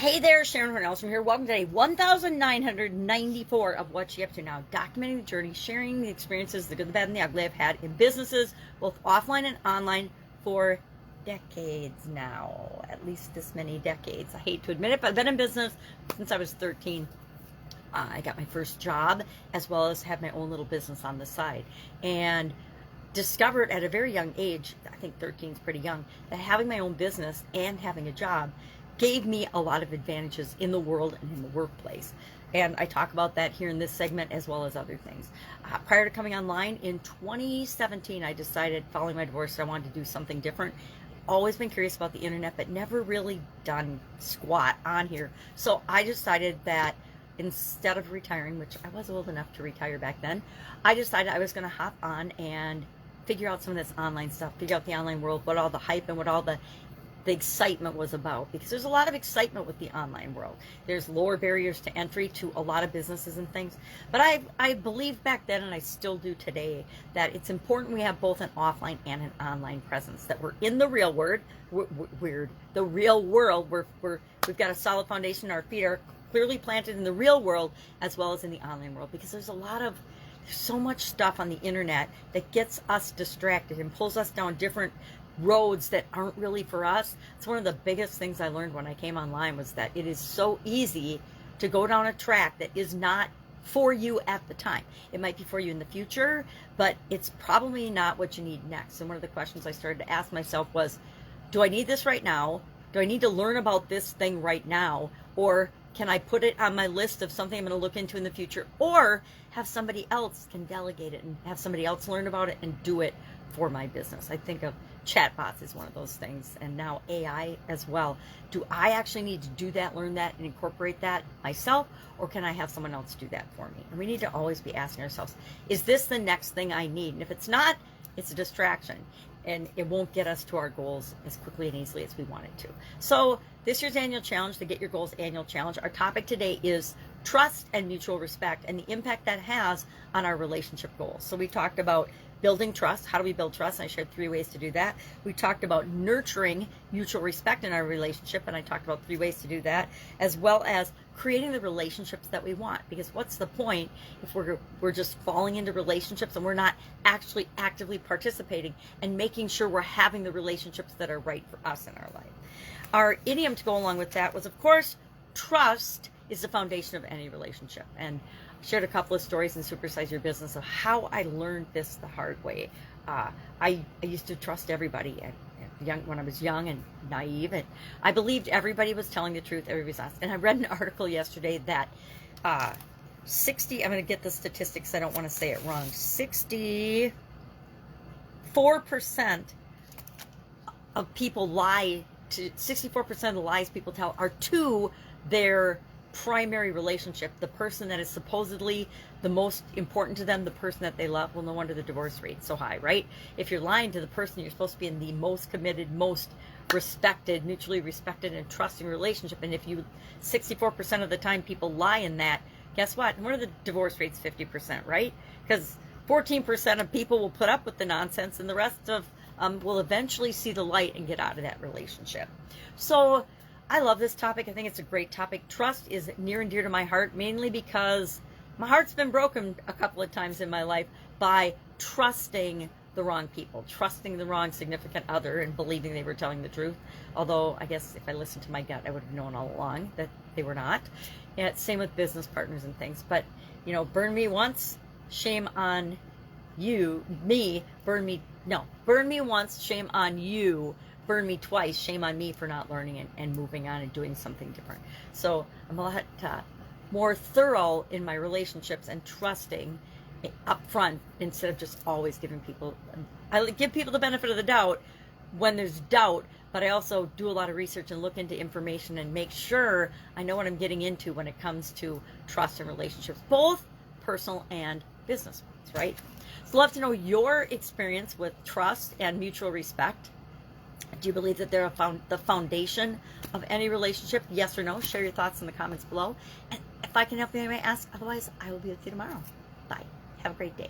Hey there, Sharon Horne-Ellstrom here. Welcome to day 1994 of What You Up To Now. Documenting the journey, sharing the experiences, the good, the bad, and the ugly I've had in businesses, both offline and online, for decades now. At least this many decades. I hate to admit it, but I've been in business since I was 13. I got my first job, as well as have my own little business on the side. And discovered at a very young age, I think 13 is pretty young, that having my own business and having a job gave me a lot of advantages in the world and in the workplace. And I talk about that here in this segment as well as other things. Prior to coming online in 2017, I decided, following my divorce, I wanted to do something different. Always been curious about the internet, but never really done squat on here. So I decided that instead of retiring, which I was old enough to retire back then, I decided I was going to hop on and figure out some of this online stuff, figure out the online world, what all the hype and what all the excitement was about, because there's a lot of excitement with the online world. There's lower barriers to entry to a lot of businesses and things. But I believed back then, and I still do today, that it's important we have both an offline and an online presence, that we're in the real world, the real world, we've got a solid foundation, our feet are clearly planted in the real world as well as in the online world, because there's so much stuff on the internet that gets us distracted and pulls us down different roads that aren't really for us. It's one of the biggest things I learned when I came online, was that it is so easy to go down a track that is not for you at the time. It might be for you in the future, but it's probably not what you need next. And one of the questions I started to ask myself was, do I need this right now? Do I need to learn about this thing right now? Or can I put it on my list of something I'm going to look into in the future? Or have somebody else can delegate it and have somebody else learn about it and do it for my business? I think of chatbots as one of those things, and now AI as well. Do I actually need to do that, learn that, and incorporate that myself, or can I have someone else do that for me? And we need to always be asking ourselves, is this the next thing I need? And if it's not, it's a distraction, and it won't get us to our goals as quickly and easily as we want it to. So this year's annual challenge, the Get Your Goals annual challenge, our topic today is trust and mutual respect, and the impact that has on our relationship goals. So we talked about building trust. How do we build trust? I shared 3 ways to do that. We talked about nurturing mutual respect in our relationship, and I talked about 3 ways to do that, as well as creating the relationships that we want. Because what's the point if we're just falling into relationships and we're not actually actively participating and making sure we're having the relationships that are right for us in our life? Our idiom to go along with that was, of course, trust is the foundation of any relationship. And I shared a couple of stories in Supersize Your Business of how I learned this the hard way. I used to trust everybody when I was young and naive, and I believed everybody was telling the truth, everybody's honest. And I read an article yesterday that I'm going to get the statistics, I don't want to say it wrong, 64% of people lie to, 64% of the lies people tell are to their primary relationship, the person that is supposedly the most important to them, the person that they love. Well, no wonder the divorce rate's so high, right? If you're lying to the person you're supposed to be in the most committed, most respected, mutually respected and trusting relationship, and if you 64% of the time people lie in that, guess what? One of the divorce rates 50%, right? Because 14% of people will put up with the nonsense, and the rest of will eventually see the light and get out of that relationship. So I love this topic. I think it's a great topic. Trust is near and dear to my heart, mainly because my heart's been broken a couple of times in my life by trusting the wrong people, trusting the wrong significant other and believing they were telling the truth. Although I guess if I listened to my gut, I would have known all along that they were not. Yeah, it's same with business partners and things. But, burn me once, shame on you. Burn me once, shame on you. Burn me twice, shame on me for not learning and moving on and doing something different. So I'm a lot more thorough in my relationships and trusting up front instead of just always giving people, I give people the benefit of the doubt when there's doubt, but I also do a lot of research and look into information and make sure I know what I'm getting into when it comes to trust and relationships, both personal and business ones, right? So I'd love to know your experience with trust and mutual respect. Do you believe that they're the foundation of any relationship? Yes or no? Share your thoughts in the comments below. And if I can help you, you may ask. Otherwise, I will be with you tomorrow. Bye. Have a great day.